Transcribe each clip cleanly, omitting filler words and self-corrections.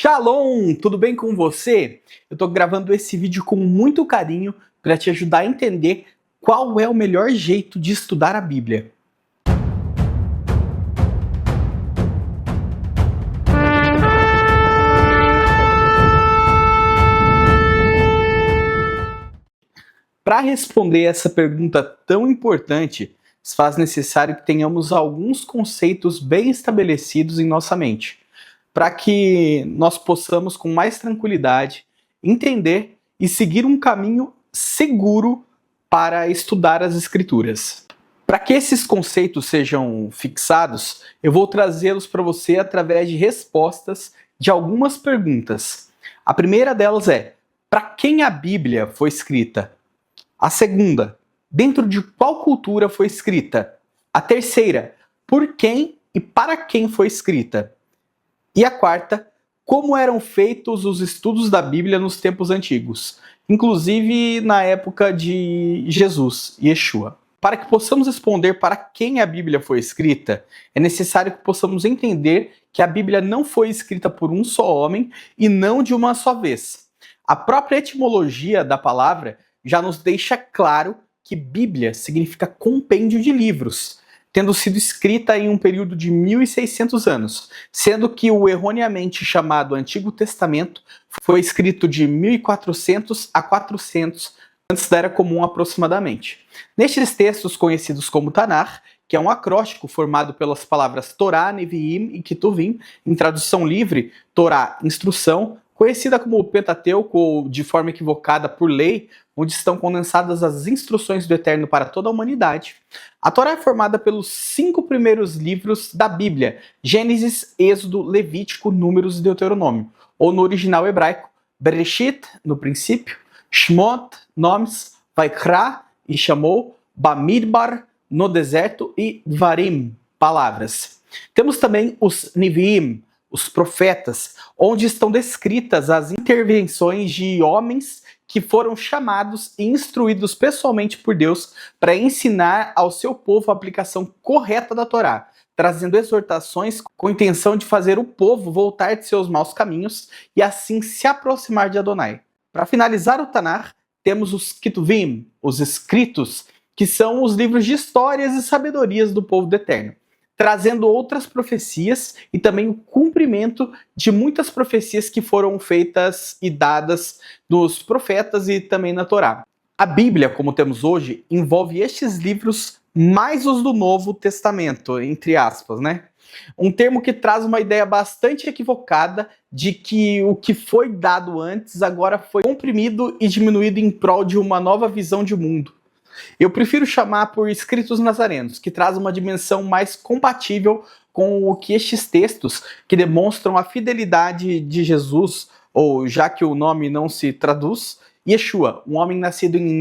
Shalom! Tudo bem com você? Eu tô gravando esse vídeo com muito carinho para te ajudar a entender qual é o melhor jeito de estudar a Bíblia. Para responder essa pergunta tão importante, se faz necessário que tenhamos alguns conceitos bem estabelecidos em nossa mente, para que nós possamos com mais tranquilidade entender e seguir um caminho seguro para estudar as Escrituras. Para que esses conceitos sejam fixados, eu vou trazê-los para você através de respostas de algumas perguntas. A primeira delas é: para quem a Bíblia foi escrita? A segunda: dentro de qual cultura foi escrita? A terceira: por quem e para quem foi escrita? E a quarta: como eram feitos os estudos da Bíblia nos tempos antigos, inclusive na época de Jesus, Yeshua. Para que possamos responder para quem a Bíblia foi escrita, é necessário que possamos entender que a Bíblia não foi escrita por um só homem e não de uma só vez. A própria etimologia da palavra já nos deixa claro que Bíblia significa compêndio de livros, tendo sido escrita em um período de 1600 anos, sendo que o erroneamente chamado Antigo Testamento foi escrito de 1400 a 400 antes da Era Comum aproximadamente. Nestes textos conhecidos como Tanar, que é um acróstico formado pelas palavras Torá, Neviim e Ketuvim, em tradução livre, Torá, instrução, conhecida como Pentateuco ou de forma equivocada por lei, onde estão condensadas as instruções do Eterno para toda a humanidade. A Torá é formada pelos 5 primeiros livros da Bíblia: Gênesis, Êxodo, Levítico, Números e Deuteronômio, ou no original hebraico, Bereshit, no princípio, Shmot, nomes, Vaikra, e chamou, Bamidbar, no deserto, e Dvarim, palavras. Temos também os Neviim, os profetas, onde estão descritas as intervenções de homens que foram chamados e instruídos pessoalmente por Deus para ensinar ao seu povo a aplicação correta da Torá, trazendo exortações com a intenção de fazer o povo voltar de seus maus caminhos e assim se aproximar de Adonai. Para finalizar o Tanar, temos os Ketuvim, os escritos, que são os livros de histórias e sabedorias do povo do Eterno, trazendo outras profecias e também o cumprimento de muitas profecias que foram feitas e dadas nos profetas e também na Torá. A Bíblia, como temos hoje, envolve estes livros mais os do Novo Testamento, entre aspas, né? Um termo que traz uma ideia bastante equivocada de que o que foi dado antes agora foi comprimido e diminuído em prol de uma nova visão de mundo. Eu prefiro chamar por escritos nazarenos, que traz uma dimensão mais compatível com o que estes textos, que demonstram a fidelidade de Jesus, ou já que o nome não se traduz, Yeshua, um homem nascido em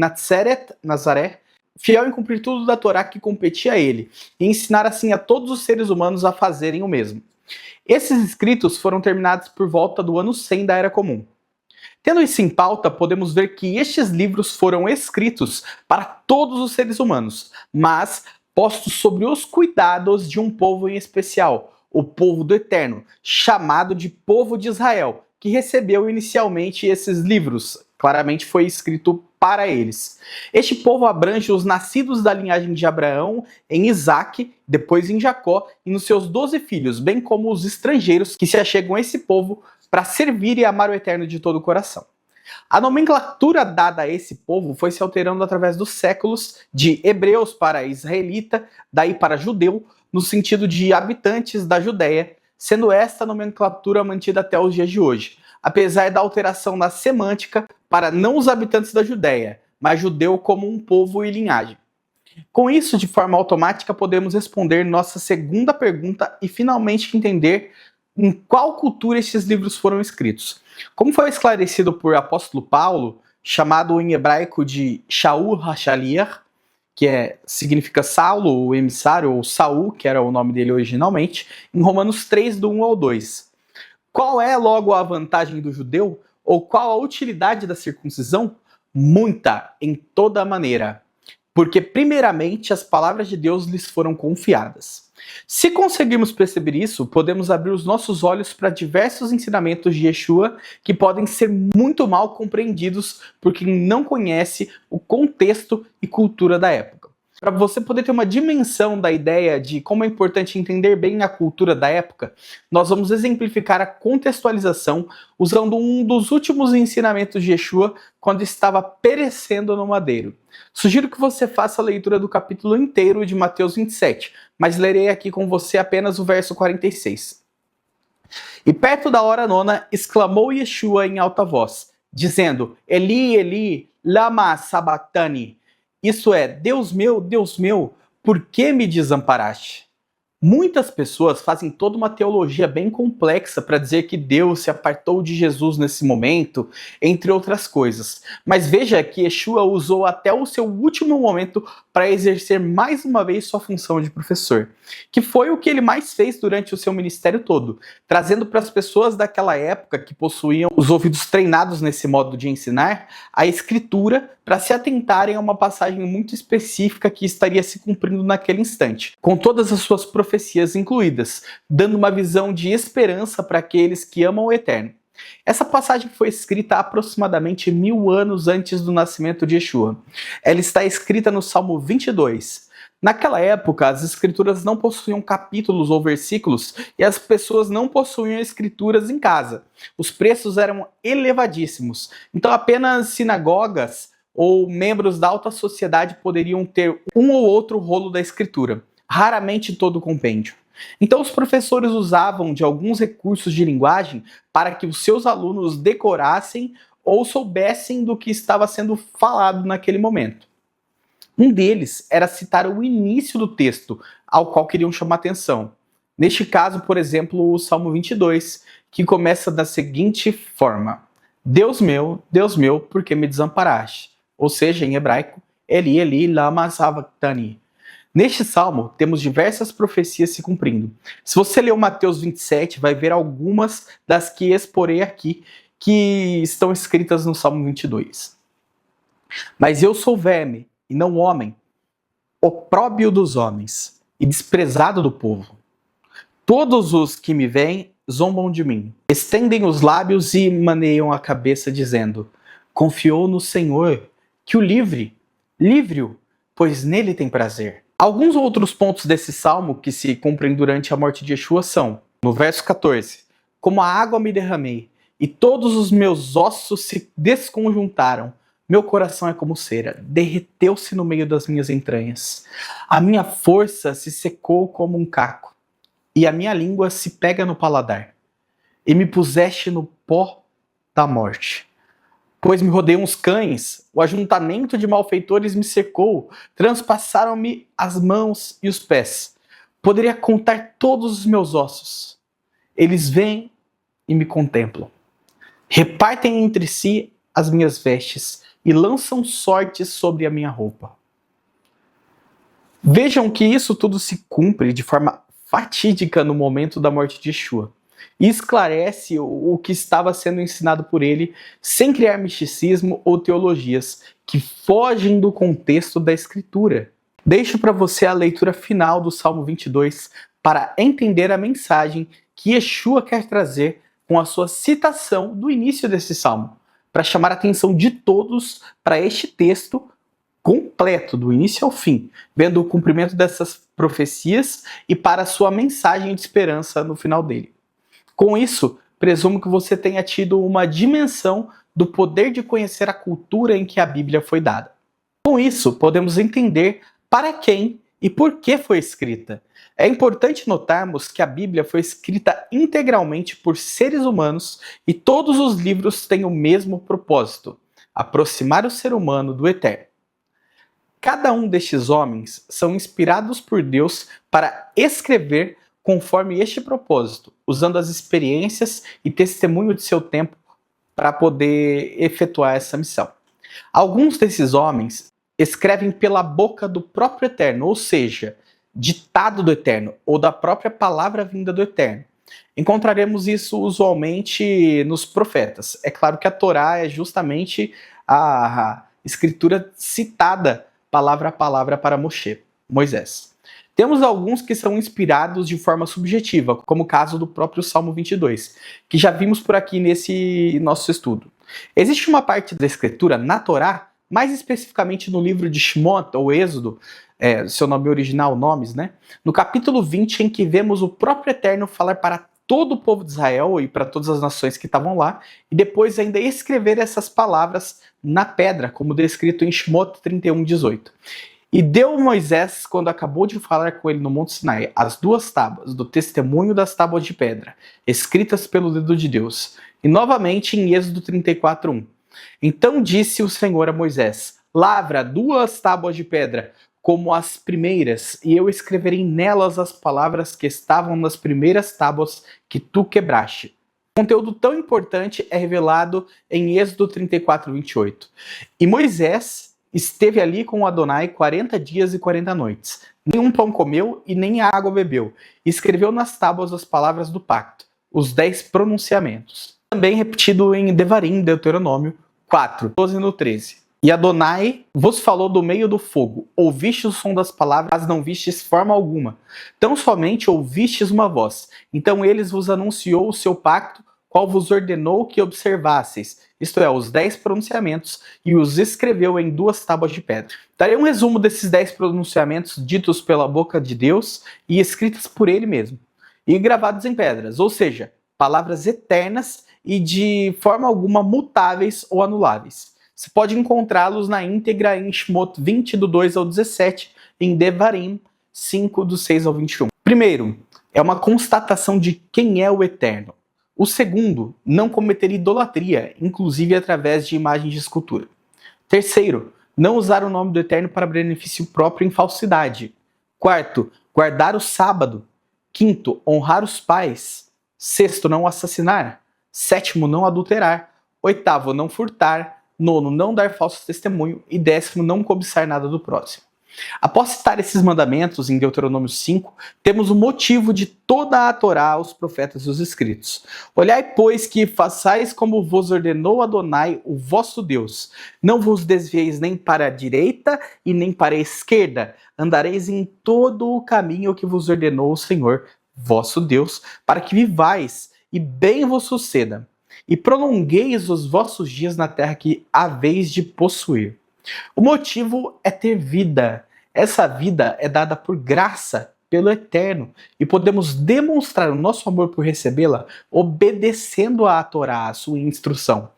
Nazaré, fiel em cumprir tudo da Torá que competia a ele, e ensinar assim a todos os seres humanos a fazerem o mesmo. Esses escritos foram terminados por volta do ano 100 da Era Comum. Tendo isso em pauta, podemos ver que estes livros foram escritos para todos os seres humanos, mas postos sobre os cuidados de um povo em especial, o povo do Eterno, chamado de povo de Israel, que recebeu inicialmente esses livros. Claramente foi escrito para eles. Este povo abrange os nascidos da linhagem de Abraão em Isaque, depois em Jacó e nos seus 12 filhos, bem como os estrangeiros que se achegam a esse povo para servir e amar o Eterno de todo o coração. A nomenclatura dada a esse povo foi se alterando através dos séculos, de hebreus para israelita, daí para judeu, no sentido de habitantes da Judéia, sendo esta a nomenclatura mantida até os dias de hoje, apesar da alteração na semântica para não os habitantes da Judéia, mas judeu como um povo e linhagem. Com isso, de forma automática, podemos responder nossa segunda pergunta e finalmente entender em qual cultura estes livros foram escritos. Como foi esclarecido por apóstolo Paulo, chamado em hebraico de Shaul HaShaliach, que significa Saulo, o emissário, ou Saul, que era o nome dele originalmente, em Romanos 3, do 1 ao 2. Qual é logo a vantagem do judeu? Ou qual a utilidade da circuncisão? Muita, em toda maneira. Porque primeiramente as palavras de Deus lhes foram confiadas. Se conseguirmos perceber isso, podemos abrir os nossos olhos para diversos ensinamentos de Yeshua que podem ser muito mal compreendidos por quem não conhece o contexto e cultura da época. Para você poder ter uma dimensão da ideia de como é importante entender bem a cultura da época, nós vamos exemplificar a contextualização usando um dos últimos ensinamentos de Yeshua quando estava perecendo no madeiro. Sugiro que você faça a leitura do capítulo inteiro de Mateus 27, mas lerei aqui com você apenas o verso 46. E perto da hora nona, exclamou Yeshua em alta voz, dizendo, Eli, Eli, lama sabachthani? Isso é, Deus meu, por que me desamparaste? Muitas pessoas fazem toda uma teologia bem complexa para dizer que Deus se apartou de Jesus nesse momento, entre outras coisas. Mas veja que Yeshua usou até o seu último momento para exercer mais uma vez sua função de professor, que foi o que ele mais fez durante o seu ministério todo, trazendo para as pessoas daquela época que possuíam os ouvidos treinados nesse modo de ensinar, a escritura para se atentarem a uma passagem muito específica que estaria se cumprindo naquele instante, com todas as suas profecias incluídas, dando uma visão de esperança para aqueles que amam o Eterno. Essa passagem foi escrita aproximadamente 1000 anos antes do nascimento de Yeshua. Ela está escrita no Salmo 22. Naquela época, as escrituras não possuíam capítulos ou versículos e as pessoas não possuíam escrituras em casa. Os preços eram elevadíssimos, então apenas sinagogas ou membros da alta sociedade poderiam ter um ou outro rolo da escritura, raramente todo o compêndio. Então os professores usavam de alguns recursos de linguagem para que os seus alunos decorassem ou soubessem do que estava sendo falado naquele momento. Um deles era citar o início do texto, ao qual queriam chamar atenção. Neste caso, por exemplo, o Salmo 22, que começa da seguinte forma: Deus meu, por que me desamparaste? Ou seja, em hebraico, Eli, Eli, lama sabachthani. Neste salmo, temos diversas profecias se cumprindo. Se você ler o Mateus 27, vai ver algumas das que exporei aqui, que estão escritas no Salmo 22. Mas eu sou verme, e não homem, opróbio dos homens, e desprezado do povo. Todos os que me veem zombam de mim, estendem os lábios e maneiam a cabeça, dizendo, confiou no Senhor, que o livre-o, pois nele tem prazer. Alguns outros pontos desse salmo que se cumprem durante a morte de Yeshua são, no verso 14, como a água me derramei, e todos os meus ossos se desconjuntaram, meu coração é como cera, derreteu-se no meio das minhas entranhas. A minha força se secou como um caco, e a minha língua se pega no paladar. E me puseste no pó da morte. Pois me rodeiam os cães, o ajuntamento de malfeitores me cercou, transpassaram-me as mãos e os pés. Poderia contar todos os meus ossos. Eles vêm e me contemplam. Repartem entre si as minhas vestes e lançam sortes sobre a minha roupa. Vejam que isso tudo se cumpre de forma fatídica no momento da morte de Yeshua. E esclarece o que estava sendo ensinado por ele, sem criar misticismo ou teologias que fogem do contexto da escritura. Deixo para você a leitura final do Salmo 22 para entender a mensagem que Yeshua quer trazer com a sua citação do início desse salmo, para chamar a atenção de todos para este texto completo, do início ao fim, vendo o cumprimento dessas profecias e para a sua mensagem de esperança no final dele. Com isso, presumo que você tenha tido uma dimensão do poder de conhecer a cultura em que a Bíblia foi dada. Com isso, podemos entender para quem e por que foi escrita. É importante notarmos que a Bíblia foi escrita integralmente por seres humanos e todos os livros têm o mesmo propósito: aproximar o ser humano do Eterno. Cada um destes homens são inspirados por Deus para escrever conforme este propósito, usando as experiências e testemunho de seu tempo para poder efetuar essa missão. Alguns desses homens escrevem pela boca do próprio Eterno, ou seja, ditado do Eterno, ou da própria palavra vinda do Eterno. Encontraremos isso usualmente nos profetas. É claro que a Torá é justamente a escritura citada palavra a palavra para Moisés. Temos alguns que são inspirados de forma subjetiva, como o caso do próprio Salmo 22, que já vimos por aqui nesse nosso estudo. Existe uma parte da escritura na Torá, mais especificamente no livro de Shemot, ou Êxodo, seu nome original, Nomes, né? No capítulo 20, em que vemos o próprio Eterno falar para todo o povo de Israel e para todas as nações que estavam lá, e depois ainda escrever essas palavras na pedra, como descrito em Shemot 31:18. E deu Moisés, quando acabou de falar com ele no Monte Sinai, as 2 tábuas do testemunho das tábuas de pedra, escritas pelo dedo de Deus. E novamente em Êxodo 34:1. Então disse o Senhor a Moisés: lavra 2 tábuas de pedra, como as primeiras, e eu escreverei nelas as palavras que estavam nas primeiras tábuas que tu quebraste. Um conteúdo tão importante é revelado em Êxodo 34:28. E Moisés esteve ali com Adonai 40 dias e 40 noites. Nenhum pão comeu e nem água bebeu. E escreveu nas tábuas as palavras do pacto, os 10 pronunciamentos. Também repetido em Devarim, Deuteronômio 4:12-13. E Adonai vos falou do meio do fogo. Ouvistes o som das palavras, mas não vistes forma alguma. Tão somente ouvistes uma voz. Então eles vos anunciou o seu pacto, qual vos ordenou que observasseis, isto é, os 10 pronunciamentos, e os escreveu em 2 tábuas de pedra. Darei um resumo desses 10 pronunciamentos ditos pela boca de Deus e escritos por ele mesmo, e gravados em pedras, ou seja, palavras eternas e de forma alguma mutáveis ou anuláveis. Você pode encontrá-los na íntegra em Shemot 20, do 2 ao 17, em Devarim 5, do 6 ao 21. Primeiro, é uma constatação de quem é o Eterno. O segundo, não cometer idolatria, inclusive através de imagens de escultura. Terceiro, não usar o nome do Eterno para benefício próprio em falsidade. Quarto, guardar o sábado. Quinto, honrar os pais. Sexto, não assassinar. Sétimo, não adulterar. Oitavo, não furtar. Nono, não dar falso testemunho. E 10º, não cobiçar nada do próximo. Após citar esses mandamentos em Deuteronômio 5, temos o motivo de toda a Torá, os profetas e os escritos. Olhai, pois, que façais como vos ordenou Adonai, o vosso Deus. Não vos desvieis nem para a direita e nem para a esquerda. Andareis em todo o caminho que vos ordenou o Senhor, vosso Deus, para que vivais e bem vos suceda. E prolongueis os vossos dias na terra que haveis de possuir. O motivo é ter vida. Essa vida é dada por graça, pelo Eterno, e podemos demonstrar o nosso amor por recebê-la obedecendo à Torá, a sua instrução,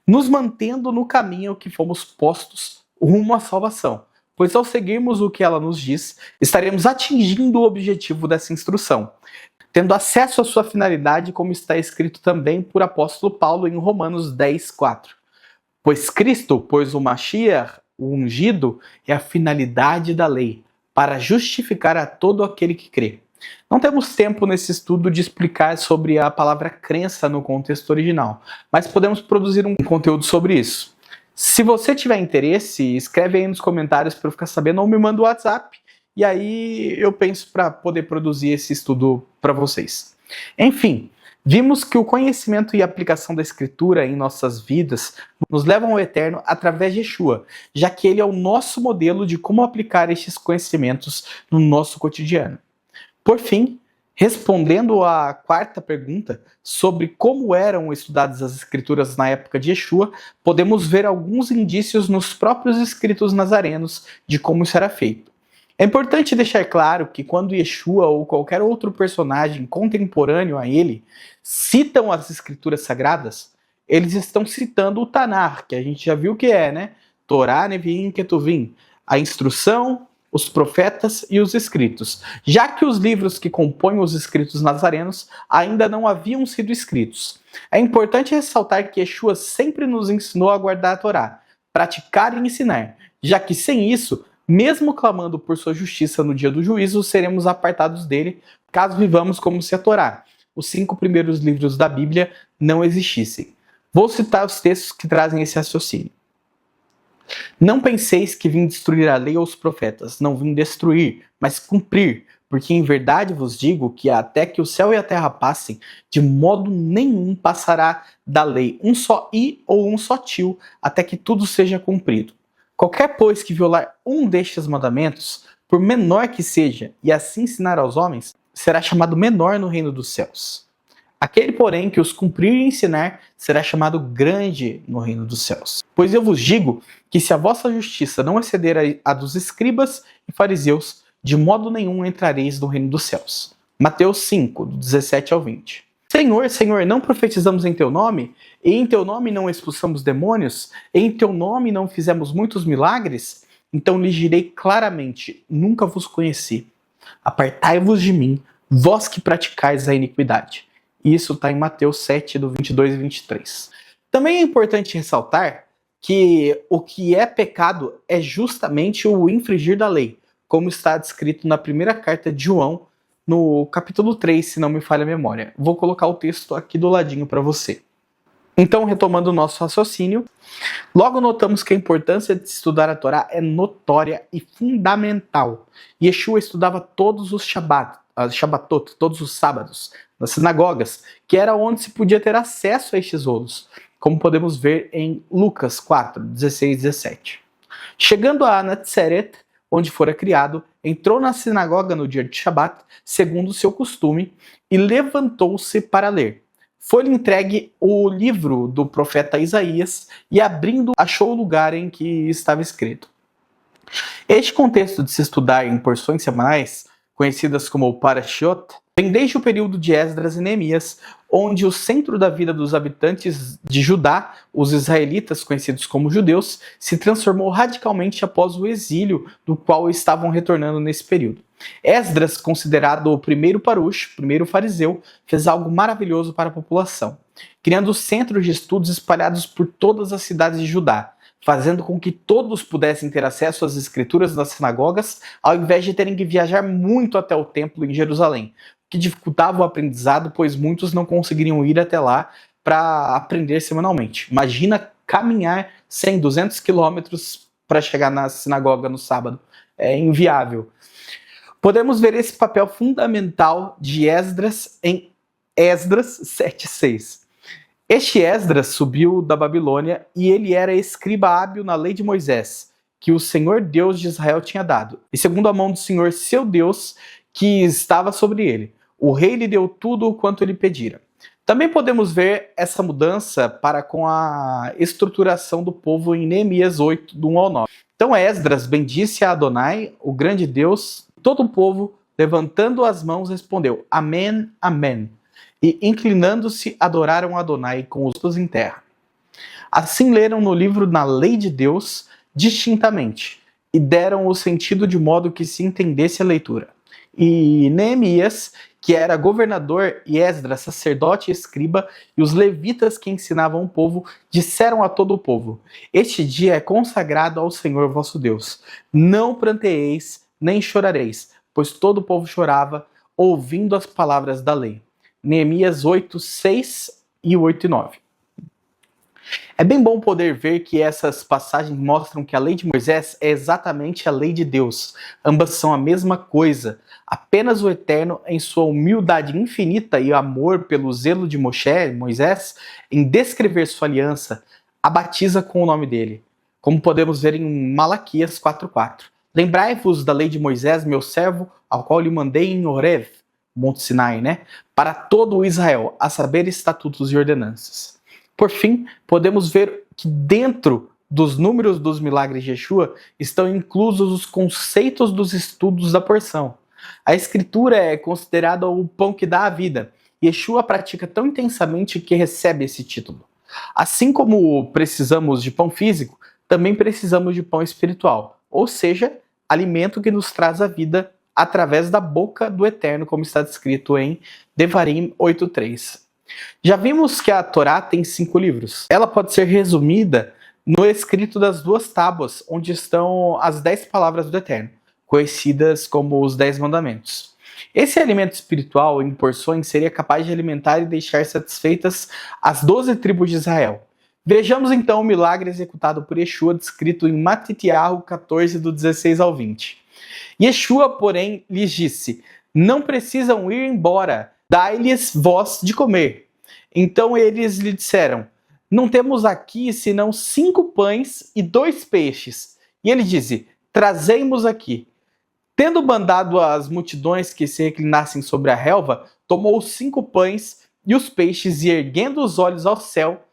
nos mantendo no caminho que fomos postos rumo à salvação, pois ao seguirmos o que ela nos diz, estaremos atingindo o objetivo dessa instrução, tendo acesso à sua finalidade, como está escrito também por apóstolo Paulo em Romanos 10:4. Pois Cristo, pois o Mashiach, o ungido, é a finalidade da lei, para justificar a todo aquele que crê. Não temos tempo nesse estudo de explicar sobre a palavra crença no contexto original, mas podemos produzir um conteúdo sobre isso. Se você tiver interesse, escreve aí nos comentários para eu ficar sabendo, ou me manda o WhatsApp, e aí eu penso para poder produzir esse estudo para vocês. Enfim, vimos que o conhecimento e a aplicação da Escritura em nossas vidas nos levam ao Eterno através de Yeshua, já que ele é o nosso modelo de como aplicar estes conhecimentos no nosso cotidiano. Por fim, respondendo à quarta pergunta sobre como eram estudadas as Escrituras na época de Yeshua, podemos ver alguns indícios nos próprios escritos nazarenos de como isso era feito. É importante deixar claro que quando Yeshua ou qualquer outro personagem contemporâneo a ele citam as escrituras sagradas, eles estão citando o Tanar, que a gente já viu que é, né? Torá, Neviim, Ketuvim, a instrução, os profetas e os escritos, já que os livros que compõem os escritos nazarenos ainda não haviam sido escritos. É importante ressaltar que Yeshua sempre nos ensinou a guardar a Torá, praticar e ensinar, já que sem isso, mesmo clamando por sua justiça no dia do juízo, seremos apartados dele, caso vivamos como se a Torá, os 5 primeiros livros da Bíblia, não existissem. Vou citar os textos que trazem esse raciocínio. Não penseis que vim destruir a lei ou os profetas, não vim destruir, mas cumprir, porque em verdade vos digo que até que o céu e a terra passem, de modo nenhum passará da lei um só i ou um só tio, até que tudo seja cumprido. Qualquer, pois, que violar um destes mandamentos, por menor que seja, e assim ensinar aos homens, será chamado menor no reino dos céus. Aquele, porém, que os cumprir e ensinar, será chamado grande no reino dos céus. Pois eu vos digo que se a vossa justiça não exceder a dos escribas e fariseus, de modo nenhum entrareis no reino dos céus. Mateus 5, do 17 ao 20. Senhor, Senhor, não profetizamos em teu nome? E em teu nome não expulsamos demônios? E em teu nome não fizemos muitos milagres? Então lhes direi claramente, nunca vos conheci. Apartai-vos de mim, vós que praticais a iniquidade. Isso está em Mateus 7, do 22 e 23. Também é importante ressaltar que o que é pecado é justamente o infringir da lei, como está descrito na primeira carta de João, no capítulo 3, se não me falha a memória. Vou colocar o texto aqui do ladinho para você. Então, retomando o nosso raciocínio, logo notamos que a importância de estudar a Torá é notória e fundamental. Yeshua estudava todos os Shabbatot, todos os sábados, nas sinagogas, que era onde se podia ter acesso a estes rolos, como podemos ver em Lucas 4, 16 e 17. Chegando a Natseret, onde fora criado, entrou na sinagoga no dia de Shabat, segundo o seu costume, e levantou-se para ler. Foi-lhe entregue o livro do profeta Isaías e, abrindo, achou o lugar em que estava escrito. Este contexto de se estudar em porções semanais, conhecidas como Parashiot, vem desde o período de Esdras e Neemias, onde o centro da vida dos habitantes de Judá, os israelitas conhecidos como judeus, se transformou radicalmente após o exílio do qual estavam retornando nesse período. Esdras, considerado o primeiro parush, primeiro fariseu, fez algo maravilhoso para a população, criando centros de estudos espalhados por todas as cidades de Judá, fazendo com que todos pudessem ter acesso às escrituras das sinagogas, ao invés de terem que viajar muito até o templo em Jerusalém, o que dificultava o aprendizado, pois muitos não conseguiriam ir até lá para aprender semanalmente. Imagina caminhar 100, 200 quilômetros para chegar na sinagoga no sábado. É inviável. Podemos ver esse papel fundamental de Esdras em Esdras 7:6. Este Esdras subiu da Babilônia e ele era escriba hábil na lei de Moisés, que o Senhor Deus de Israel tinha dado, e segundo a mão do Senhor seu Deus, que estava sobre ele. O rei lhe deu tudo quanto ele pedira. Também podemos ver essa mudança para com a estruturação do povo em Neemias 8, do 1 ao 9. Então Esdras bendisse a Adonai, o grande Deus. Todo o povo, levantando as mãos, respondeu: Amém, Amém. E, inclinando-se, adoraram Adonai com os rostos em terra. Assim leram no livro na lei de Deus distintamente, e deram o sentido de modo que se entendesse a leitura. E Neemias, que era governador, e Esdras, sacerdote e escriba, e os levitas que ensinavam o povo, disseram a todo o povo: Este dia é consagrado ao Senhor vosso Deus. Não pranteeis, nem chorareis, pois todo o povo chorava, ouvindo as palavras da lei. Neemias 8, 6 e 8 e 9. É bem bom poder ver que essas passagens mostram que a lei de Moisés é exatamente a lei de Deus. Ambas são a mesma coisa. Apenas o Eterno, em sua humildade infinita e amor pelo zelo de Moisés, em descrever sua aliança, a batiza com o nome dele, como podemos ver em Malaquias 4:4. Lembrai-vos da lei de Moisés, meu servo, ao qual lhe mandei em Horeb, Monte Sinai, para todo o Israel, a saber estatutos e ordenanças. Por fim, podemos ver que dentro dos números dos milagres de Yeshua estão inclusos os conceitos dos estudos da porção. A escritura é considerada o pão que dá a vida. Yeshua pratica tão intensamente que recebe esse título. Assim como precisamos de pão físico, também precisamos de pão espiritual, ou seja, alimento que nos traz a vida através da boca do Eterno, como está descrito em Devarim 8:3. Já vimos que a Torá tem 5 livros. Ela pode ser resumida no escrito das 2 tábuas, onde estão as 10 palavras do Eterno, conhecidas como os 10 mandamentos. Esse alimento espiritual em porções seria capaz de alimentar e deixar satisfeitas as 12 tribos de Israel. Vejamos então o milagre executado por Yeshua, descrito em Matitiahu 14, do 16 ao 20. Yeshua, porém, lhes disse: Não precisam ir embora, dai-lhes vós de comer. Então eles lhe disseram: Não temos aqui senão 5 pães e 2 peixes. E ele disse: Trazei-mos aqui. Tendo mandado as multidões que se reclinassem sobre a relva, tomou os 5 pães e os peixes e, erguendo os olhos ao céu,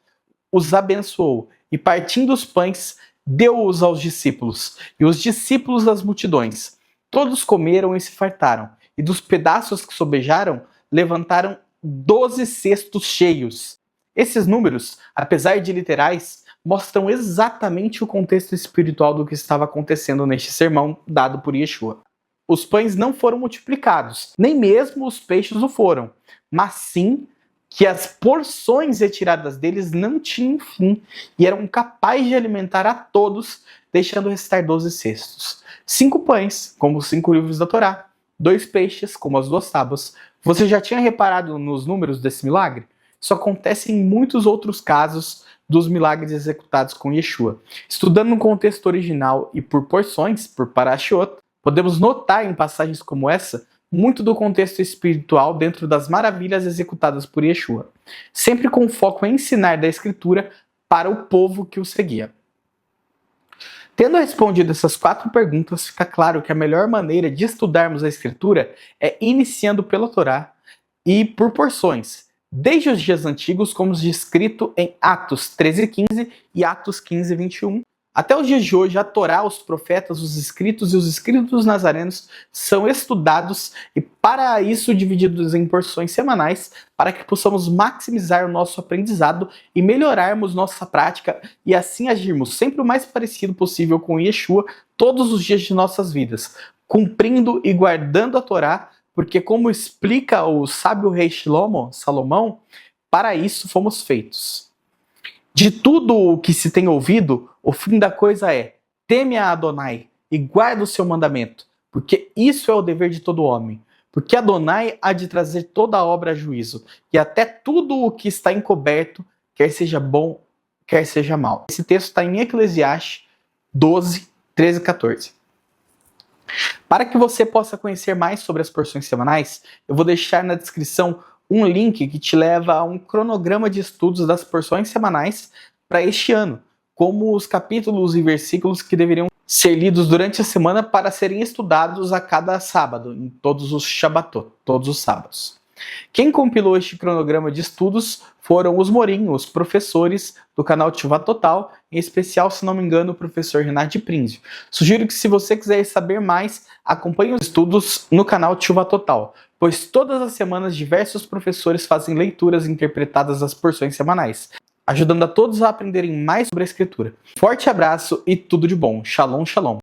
os abençoou. E partindo os pães, deu-os aos discípulos, e os discípulos às multidões. Todos comeram e se fartaram, e dos pedaços que sobejaram, levantaram 12 cestos cheios. Esses números, apesar de literais, mostram exatamente o contexto espiritual do que estava acontecendo neste sermão dado por Yeshua. Os pães não foram multiplicados, nem mesmo os peixes o foram, mas sim que as porções retiradas deles não tinham fim e eram capazes de alimentar a todos, deixando restar 12 cestos. 5 pães, como os 5 livros da Torá, 2 peixes, como as 2 tábuas. Você já tinha reparado nos números desse milagre? Isso acontece em muitos outros casos dos milagres executados com Yeshua. Estudando no contexto original e por porções, por parashiot, podemos notar em passagens como essa muito do contexto espiritual dentro das maravilhas executadas por Yeshua, sempre com foco em ensinar da Escritura para o povo que o seguia. Tendo respondido essas 4 perguntas, fica claro que a melhor maneira de estudarmos a Escritura é iniciando pela Torá e por porções, desde os dias antigos, como descrito em Atos 13:15 e Atos 15:21, até os dias de hoje. A Torá, os profetas, os escritos e os escritos dos nazarenos são estudados e para isso divididos em porções semanais, para que possamos maximizar o nosso aprendizado e melhorarmos nossa prática e assim agirmos sempre o mais parecido possível com Yeshua todos os dias de nossas vidas, cumprindo e guardando a Torá, porque como explica o sábio rei Salomão, para isso fomos feitos. De tudo o que se tem ouvido, o fim da coisa é: teme a Adonai e guarda o seu mandamento, porque isso é o dever de todo homem. Porque Adonai há de trazer toda a obra a juízo, e até tudo o que está encoberto, quer seja bom, quer seja mal. Esse texto está em Eclesiastes 12, 13 e 14. Para que você possa conhecer mais sobre as porções semanais, eu vou deixar na descrição um link que te leva a um cronograma de estudos das porções semanais para este ano, como os capítulos e versículos que deveriam ser lidos durante a semana para serem estudados a cada sábado, em todos os Shabbatot, todos os sábados. Quem compilou este cronograma de estudos foram os Morim, os professores do canal Teshuvah Total, em especial, se não me engano, o professor Renato Prinzio. Sugiro que, se você quiser saber mais, acompanhe os estudos no canal Teshuvah Total, pois todas as semanas diversos professores fazem leituras interpretadas das porções semanais, ajudando a todos a aprenderem mais sobre a Escritura. Forte abraço e tudo de bom. Shalom, shalom.